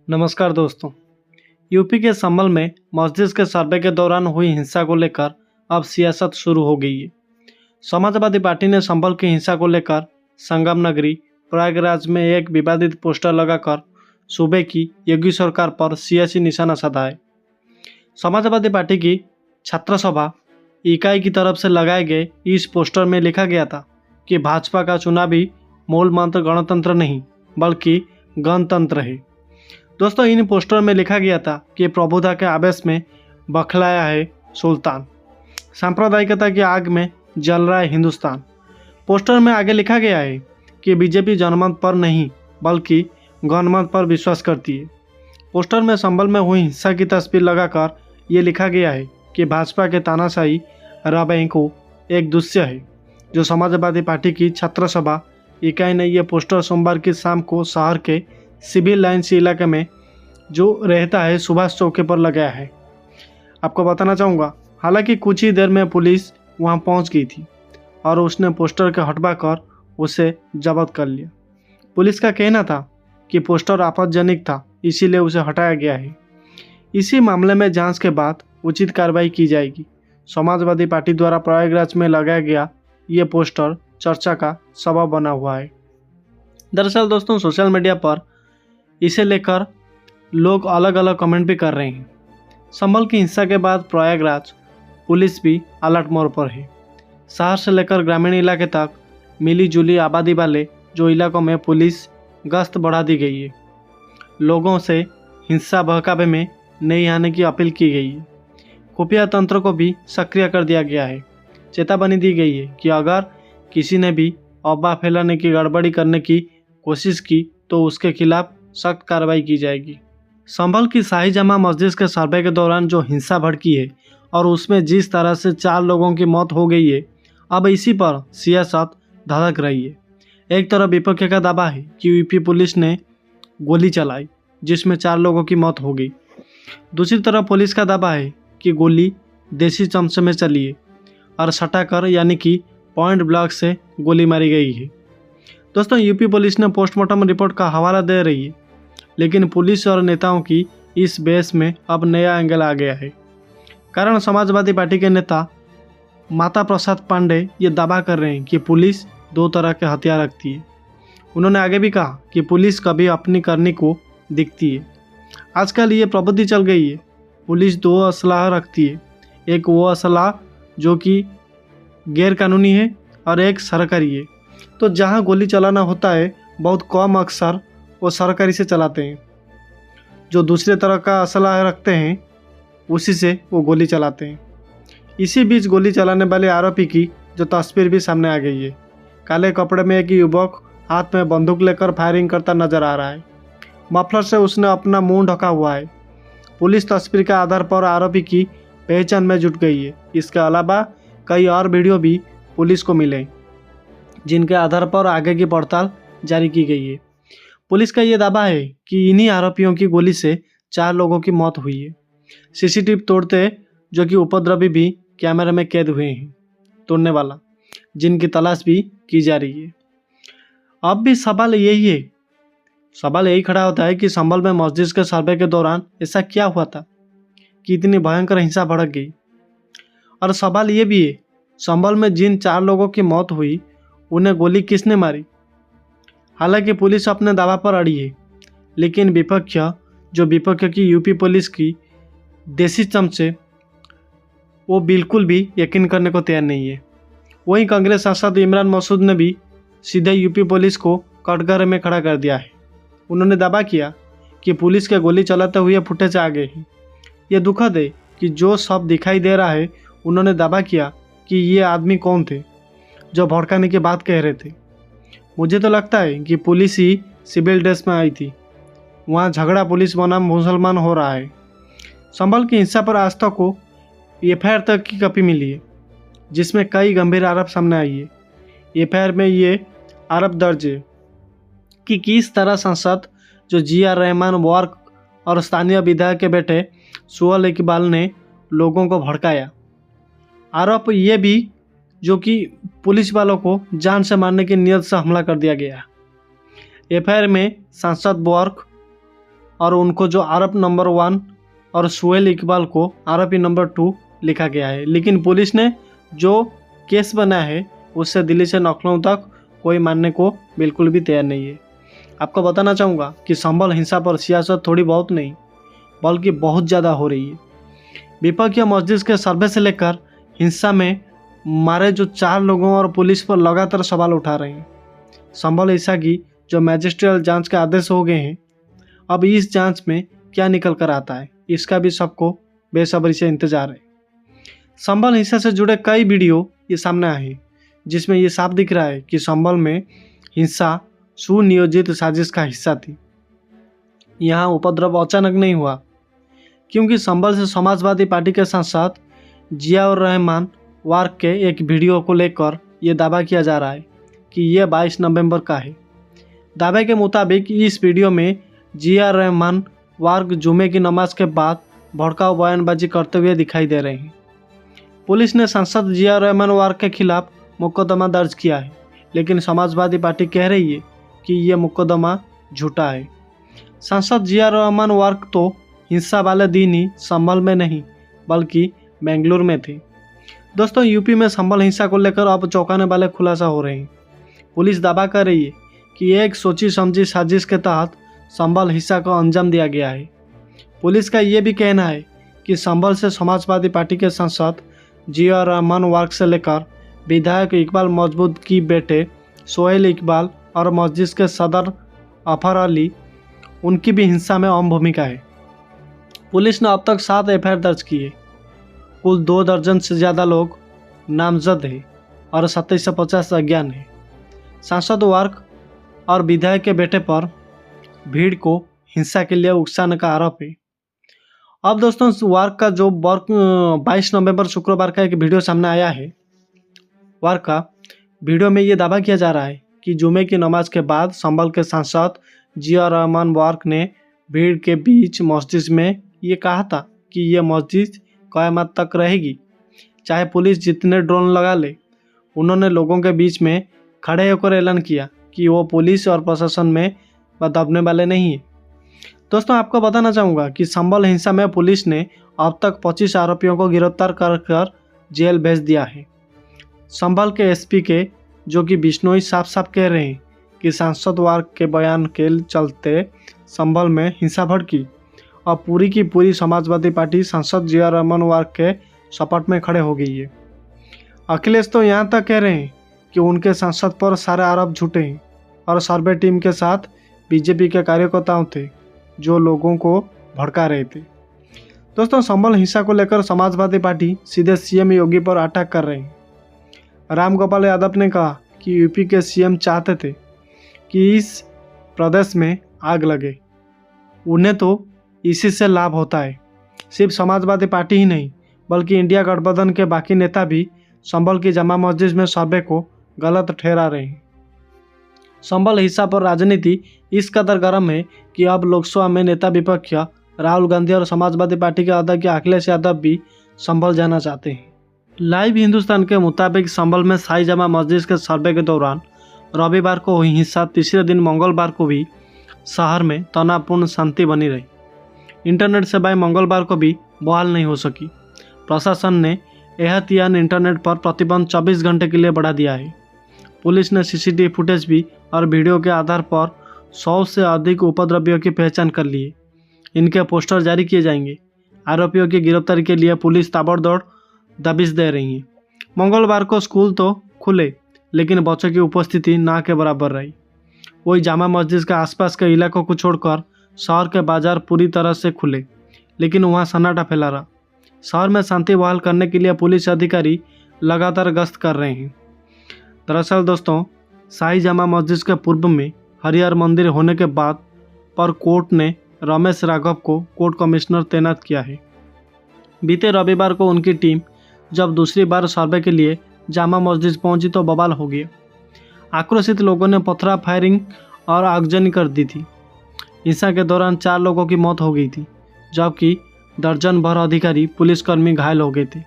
नमस्कार दोस्तों। यूपी के संभल में मस्जिद के सर्वे के दौरान हुई हिंसा को लेकर अब सियासत शुरू हो गई है। समाजवादी पार्टी ने संभल की हिंसा को लेकर संगम नगरी प्रयागराज में एक विवादित पोस्टर लगाकर सूबे की योगी सरकार पर सियासी निशाना साधा है। समाजवादी पार्टी की छात्र सभा इकाई की तरफ से लगाए गए इस पोस्टर में लिखा गया था कि भाजपा का चुनावी मूल मंत्र गणतंत्र नहीं बल्कि गणतंत्र है। दोस्तों, इन पोस्टर में लिखा गया था कि प्रभुता के आवेश में बखलाया है सुल्तान, सांप्रदायिकता की आग में जल रहा है हिंदुस्तान। पोस्टर में आगे लिखा गया है कि बीजेपी जनमत पर नहीं बल्कि गणमत पर विश्वास करती है। पोस्टर में संभल में हुई हिंसा की तस्वीर लगाकर ये लिखा गया है कि भाजपा के तानाशाही रवैये को एक दृश्य है। जो समाजवादी पार्टी की छात्र सभा इकाई ने यह पोस्टर सोमवार की शाम को शहर के सिविल लाइन्स इलाके में जो रहता है सुभाष चौकी पर लगाया है। आपको बताना चाहूँगा, हालांकि कुछ ही देर में पुलिस वहां पहुंच गई थी और उसने पोस्टर के हटवाकर उसे जब्त कर लिया। पुलिस का कहना था कि पोस्टर आपत्तिजनक था, इसीलिए उसे हटाया गया है। इसी मामले में जांच के बाद उचित कार्रवाई की जाएगी। समाजवादी पार्टी द्वारा प्रयागराज में लगाया गया ये पोस्टर चर्चा का सबब बना हुआ है। दरअसल दोस्तों, सोशल मीडिया पर इसे लेकर लोग अलग अलग कमेंट भी कर रहे हैं। संभल की हिंसा के बाद प्रयागराज पुलिस भी अलर्ट मोड पर है। शहर से लेकर ग्रामीण इलाके तक मिली जुली आबादी वाले जो इलाकों में पुलिस गश्त बढ़ा दी गई है। लोगों से हिंसा बहकावे में नहीं आने की अपील की गई है। खुफिया तंत्र को भी सक्रिय कर दिया गया है। चेतावनी दी गई है कि अगर किसी ने भी अफवाह फैलाने की गड़बड़ी करने की कोशिश की तो उसके खिलाफ सख्त कार्रवाई की जाएगी। संभल की शाही जमा मस्जिद के सर्वे के दौरान जो हिंसा भड़की है और उसमें जिस तरह से 4 लोगों की मौत हो गई है, अब इसी पर सियासत धड़क रही है। एक तरफ विपक्ष का दावा है कि यूपी पुलिस ने गोली चलाई जिसमें 4 लोगों की मौत हो गई। दूसरी तरफ पुलिस का दावा है कि गोली देसी चमचे में चली है और सटाकर यानी कि पॉइंट ब्लैंक से गोली मारी गई है। दोस्तों, यूपी पुलिस ने पोस्टमार्टम रिपोर्ट का हवाला दे रही है, लेकिन पुलिस और नेताओं की इस बहस में अब नया एंगल आ गया है। कारण समाजवादी पार्टी के नेता माता प्रसाद पांडे ये दावा कर रहे हैं कि पुलिस 2 तरह के हथियार रखती है। उन्होंने आगे भी कहा कि पुलिस कभी अपनी करनी को दिखती है। आजकल ये प्रवृत्ति चल गई है। पुलिस 2 असलाह रखती है, एक वो असलाह जो कि गैर कानूनी है और एक सरकारी है। तो जहाँ गोली चलाना होता है बहुत कम अक्सर वो सरकारी से चलाते हैं। जो दूसरे तरह का असलाह रखते हैं उसी से वो गोली चलाते हैं। इसी बीच गोली चलाने वाले आरोपी की जो तस्वीर भी सामने आ गई है। काले कपड़े में एक युवक हाथ में बंदूक लेकर फायरिंग करता नजर आ रहा है। मफलर से उसने अपना मुंह ढका हुआ है। पुलिस तस्वीर के आधार पर आरोपी की पहचान में जुट गई है। इसके अलावा कई और वीडियो भी पुलिस को मिले जिनके आधार पर आगे की पड़ताल जारी की गई है। पुलिस का ये दावा है कि इन्हीं आरोपियों की गोली से 4 लोगों की मौत हुई है। सीसीटीवी तोड़ते जो कि उपद्रवी भी कैमरे में कैद हुए हैं तोड़ने वाला, जिनकी तलाश भी की जा रही है। अब भी सवाल यही खड़ा होता है कि संभल में मस्जिद के सर्वे के दौरान ऐसा क्या हुआ था कि इतनी भयंकर हिंसा भड़क गई। और सवाल ये भी है, संभल में जिन 4 लोगों की मौत हुई उन्हें गोली किसने मारी। हालांकि पुलिस अपने दावा पर अड़ी है, लेकिन विपक्ष की यूपी पुलिस की देसी चमचे वो बिल्कुल भी यकीन करने को तैयार नहीं है। वहीं कांग्रेस सांसद इमरान मसूद ने भी सीधे यूपी पुलिस को कटघरे में खड़ा कर दिया है। उन्होंने दावा किया कि पुलिस के गोली चलाते हुए फुटेज आ गए हैं। ये दुखद है कि जो सब दिखाई दे रहा है, उन्होंने दावा किया कि ये आदमी कौन थे जो भड़काने की बात कह रहे थे। मुझे तो लगता है कि पुलिस ही सिविल ड्रेस में आई थी। वहाँ झगड़ा पुलिस बनाम मुसलमान हो रहा है। संभल की हिंसा पर आज तक को एफआईआर तक की कॉपी मिली है जिसमें कई गंभीर आरोप सामने आई है। एफआईआर में ये आरोप दर्ज है कि किस तरह सांसद जो GR रहमान वार्क और स्थानीय विधायक के बेटे सुहेल इकबाल ने लोगों को भड़काया। आरोप ये भी जो कि पुलिस वालों को जान से मारने की नीयत से हमला कर दिया गया। एफआईआर में सांसद वर्क और उनको जो आरोप नंबर 1 और सुहेल इकबाल को आरोपी नंबर 2 लिखा गया है। लेकिन पुलिस ने जो केस बनाया है उससे दिल्ली से लखनऊ तक कोई मानने को बिल्कुल भी तैयार नहीं है। आपको बताना चाहूँगा कि संभल हिंसा पर सियासत थोड़ी बहुत नहीं बल्कि बहुत ज़्यादा हो रही है। विपक्षी मस्जिद के सर्वे से लेकर हिंसा में मारे जो 4 लोगों और पुलिस पर लगातार सवाल उठा रहे हैं। संभल हिंसा की जो मैजिस्ट्रियल जांच के आदेश हो गए हैं, अब इस जांच में क्या निकल कर आता है इसका भी सबको बेसब्री से इंतजार है। संभल हिंसा से जुड़े कई वीडियो ये सामने आए हैं जिसमें ये साफ दिख रहा है कि संभल में हिंसा सुनियोजित साजिश का हिस्सा थी। यहाँ उपद्रव अचानक नहीं हुआ क्योंकि संभल से समाजवादी पार्टी के सांसद जियाउर रहमान वार्क के एक वीडियो को लेकर ये दावा किया जा रहा है कि ये 22 नवंबर का है। दावे के मुताबिक इस वीडियो में जिया रहमान वार्क जुमे की नमाज के बाद भड़काऊ बयानबाजी करते हुए दिखाई दे रहे हैं। पुलिस ने सांसद जिया रहमान वार्क के खिलाफ मुकदमा दर्ज किया है, लेकिन समाजवादी पार्टी कह रही है कि ये मुकदमा झूठा है। सांसद जिया रहमान वार्क तो हिंसा वाले दिन ही संभल में नहीं बल्कि बेंगलुरु में थे। दोस्तों, यूपी में संभल हिंसा को लेकर अब चौंकाने वाले खुलासा हो रहे हैं। पुलिस दावा कर रही है कि एक सोची समझी साजिश के तहत संभल हिंसा को अंजाम दिया गया है। पुलिस का ये भी कहना है कि संभल से समाजवादी पार्टी के सांसद जिया रहमान वार्क से लेकर विधायक इकबाल मजबूत की बेटे सोहेल इकबाल और मस्जिद के सदर अफर अली उनकी भी हिंसा में अहम भूमिका है। पुलिस ने अब तक 7 एफआईआर दर्ज की है। कुल 2 दर्जन से ज़्यादा लोग नामजद हैं और 2750 अज्ञात हैं। सांसद वार्क और विधायक के बेटे पर भीड़ को हिंसा के लिए उकसाने का आरोप है। अब दोस्तों, वार्क का जो 22 नवंबर शुक्रवार का एक वीडियो सामने आया है। वार्क का वीडियो में ये दावा किया जा रहा है कि जुमे की नमाज के बाद संभल के सांसद जिया रहमान वार्क ने भीड़ के बीच मस्जिद में ये कहा था कि ये मस्जिद क़यामत तक रहेगी, चाहे पुलिस जितने ड्रोन लगा ले। उन्होंने लोगों के बीच में खड़े होकर ऐलान किया कि वो पुलिस और प्रशासन में दबने वाले नहीं है। दोस्तों, आपको बताना चाहूँगा कि संभल हिंसा में पुलिस ने अब तक 25 आरोपियों को गिरफ्तार कर जेल भेज दिया है। संभल के एसपी के जो कि बिश्नोई साफ साफ कह रहे हैं कि सांसद वार्क के बयान के चलते संभल में हिंसा भड़की और पूरी की पूरी समाजवादी पार्टी सांसद जिया रहमान वार्क के सपोर्ट में खड़े हो गई है। अखिलेश तो यहाँ तक कह रहे हैं कि उनके सांसद पर सारे आरोप झूठे हैं और सर्वे टीम के साथ बीजेपी के कार्यकर्ताओं थे जो लोगों को भड़का रहे थे। दोस्तों, संभल हिंसा को लेकर समाजवादी पार्टी सीधे सीएम योगी पर अटैक कर रहे हैं। रामगोपाल यादव ने कहा कि यूपी के सीएम चाहते थे कि इस प्रदेश में आग लगे, उन्हें तो इसी से लाभ होता है। सिर्फ समाजवादी पार्टी ही नहीं बल्कि इंडिया गठबंधन के बाकी नेता भी संभल की जामा मस्जिद में सर्वे को गलत ठहरा रहे हैं। संभल हिंसा पर राजनीति इस कदर गर्म है कि अब लोकसभा में नेता विपक्ष राहुल गांधी और समाजवादी पार्टी के अध्यक्ष अखिलेश यादव भी संभल जाना चाहते हैं। लाइव हिंदुस्तान के मुताबिक संभल में शाही जामा मस्जिद के सर्वे के दौरान रविवार को हुई हिंसा तीसरे दिन मंगलवार को भी शहर में तनावपूर्ण शांति बनी रही। इंटरनेट सेवाएं मंगलवार को भी बहाल नहीं हो सकी। प्रशासन ने एहतियातन इंटरनेट पर प्रतिबंध 24 घंटे के लिए बढ़ा दिया है। पुलिस ने सीसीटीवी फुटेज भी और वीडियो के आधार पर 100 से अधिक उपद्रवियों की पहचान कर ली है। इनके पोस्टर जारी किए जाएंगे। आरोपियों की गिरफ्तारी के लिए पुलिस ताबड़तोड़ दबिश दे रही है। मंगलवार को स्कूल तो खुले लेकिन बच्चों की उपस्थिति ना के बराबर रही। वही जामा मस्जिद के आसपास के इलाकों को छोड़कर शहर के बाजार पूरी तरह से खुले, लेकिन वहां सन्नाटा फैला रहा। शहर में शांति बहाल करने के लिए पुलिस अधिकारी लगातार गश्त कर रहे हैं। दरअसल दोस्तों, शाही जामा मस्जिद के पूर्व में हरिहर मंदिर होने के बाद पर कोर्ट ने रमेश राघव को कोर्ट कमिश्नर तैनात किया है। बीते रविवार को उनकी टीम जब दूसरी बार सर्वे के लिए जामा मस्जिद पहुंची तो बवाल हो गया। आक्रोशित लोगों ने पथरा फायरिंग और आगजनी कर दी थी। हिंसा के दौरान 4 लोगों की मौत हो गई थी जबकि दर्जन भर अधिकारी पुलिसकर्मी घायल हो गए थे।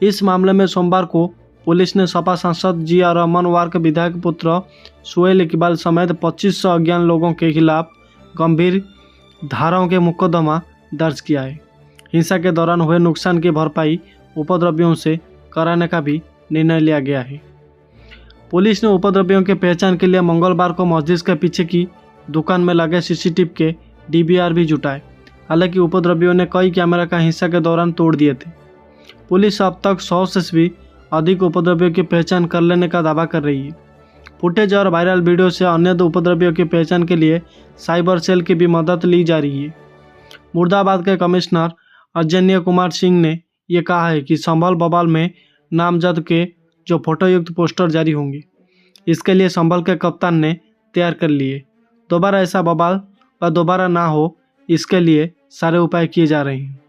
इस मामले में सोमवार को पुलिस ने सपा सांसद जिया रहमान वार्क विधायक पुत्र सोहेल इकबाल समेत 2500 अज्ञात लोगों के खिलाफ गंभीर धाराओं के मुकदमा दर्ज किया है। हिंसा के दौरान हुए नुकसान की भरपाई उपद्रवियों से कराने का भी निर्णय लिया गया है। पुलिस ने उपद्रवियों की पहचान के लिए मंगलवार को मस्जिद के पीछे की दुकान में लगे सीसीटीवी के डीवीआर भी जुटाए। हालांकि उपद्रवियों ने कई कैमरा का हिंसा के दौरान तोड़ दिए थे। पुलिस अब तक 100 से भी अधिक उपद्रवियों की पहचान कर लेने का दावा कर रही है। फुटेज और वायरल वीडियो से अन्य दो उपद्रवियों की पहचान के लिए साइबर सेल की भी मदद ली जा रही है। मुर्दाबाद के कमिश्नर अजन्य कुमार सिंह ने यह कहा है कि संभल बवाल में नामजद के जो फोटोयुक्त पोस्टर जारी होंगे, इसके लिए संभल के कप्तान ने तैयार कर लिए। दोबारा ऐसा बवाल दोबारा ना हो, इसके लिए सारे उपाय किए जा रहे हैं।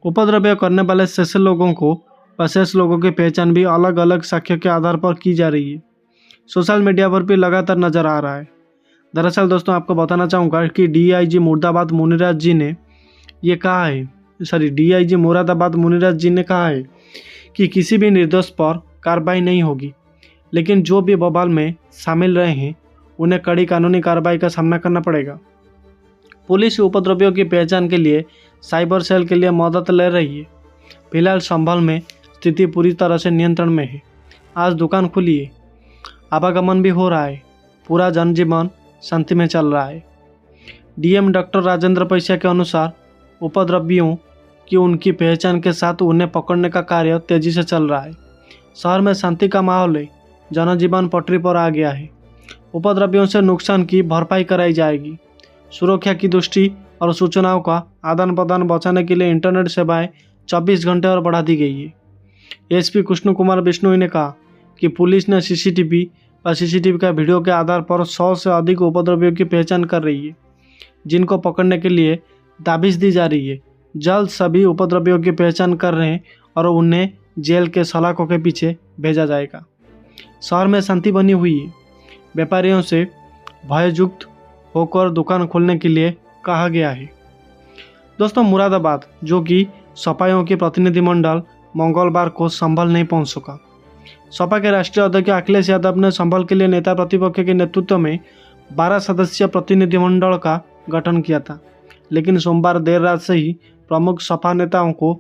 उपद्रव करने वाले शेष लोगों को अशेष लोगों की पहचान भी अलग अलग साक्ष्य के आधार पर की जा रही है। सोशल मीडिया पर भी लगातार नजर आ रहा है। दरअसल दोस्तों, आपको बताना चाहूँगा कि डीआईजी मुर्दाबाद मुनिराज जी ने ये कहा है, डीआईजी मुरादाबाद मुनिराज जी ने कहा है कि किसी भी निर्दोष पर कार्रवाई नहीं होगी, लेकिन जो भी बवाल में शामिल रहे हैं उन्हें कड़ी कानूनी कार्रवाई का सामना करना पड़ेगा। पुलिस उपद्रवियों की पहचान के लिए साइबर सेल के लिए मदद ले रही है। फिलहाल संभल में स्थिति पूरी तरह से नियंत्रण में है। आज दुकान खुली है, आवागमन भी हो रहा है, पूरा जनजीवन शांति में चल रहा है। डीएम डॉक्टर राजेंद्र पैसिया के अनुसार उपद्रवियों की उनकी पहचान के साथ उन्हें पकड़ने का कार्य तेजी से चल रहा है। शहर में शांति का माहौल है, जनजीवन पटरी पर आ गया है। उपद्रवियों से नुकसान की भरपाई कराई जाएगी। सुरक्षा की दृष्टि और सूचनाओं का आदान प्रदान बचाने के लिए इंटरनेट सेवाएं 24 घंटे और बढ़ा दी गई है। एसपी कृष्ण कुमार बिश्नोई ने कहा कि पुलिस ने सीसीटीवी का वीडियो के आधार पर 100 से अधिक उपद्रवियों की पहचान कर रही है, जिनको पकड़ने के लिए दाबिश दी जा रही है। जल्द सभी उपद्रवियों की पहचान कर रहे हैं और उन्हें जेल के सलाखों के पीछे भेजा जाएगा। शहर में शांति बनी हुई है। व्यापारियों से भययुक्त होकर दुकान खोलने के लिए कहा गया है। दोस्तों, मुरादाबाद जो कि सपाइयों के प्रतिनिधिमंडल मंगलवार को संभल नहीं पहुंच सका। सपा के राष्ट्रीय अध्यक्ष अखिलेश यादव ने संभल के लिए नेता प्रतिपक्ष के नेतृत्व में 12 सदस्यीय प्रतिनिधिमंडल का गठन किया था, लेकिन सोमवार देर रात से ही प्रमुख सपा नेताओं को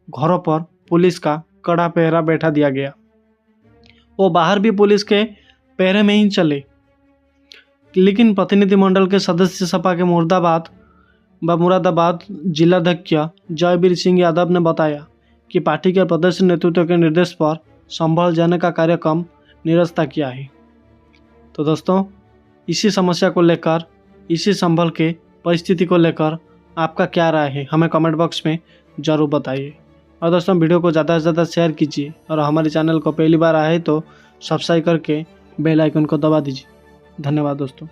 घरों पर पुलिस का कड़ा पहरा बैठा दिया गया। वो बाहर भी पुलिस के पहरे में ही चले। लेकिन प्रतिनिधिमंडल के सदस्य सपा के मुरादाबाद जिलाध्यक्ष जयवीर सिंह यादव ने बताया कि पार्टी के प्रदेश नेतृत्व के निर्देश पर संभल जाने का कार्यक्रम निरस्त किया है। तो दोस्तों, इसी समस्या को लेकर, इसी संभल के परिस्थिति को लेकर आपका क्या राय है, हमें कमेंट बॉक्स में ज़रूर बताइए। और दोस्तों, वीडियो को ज़्यादा से ज़्यादा शेयर कीजिए और हमारे चैनल को पहली बार आए तो सब्सक्राइब करके बेल आइकन को दबा दीजिए। धन्यवाद दोस्तों।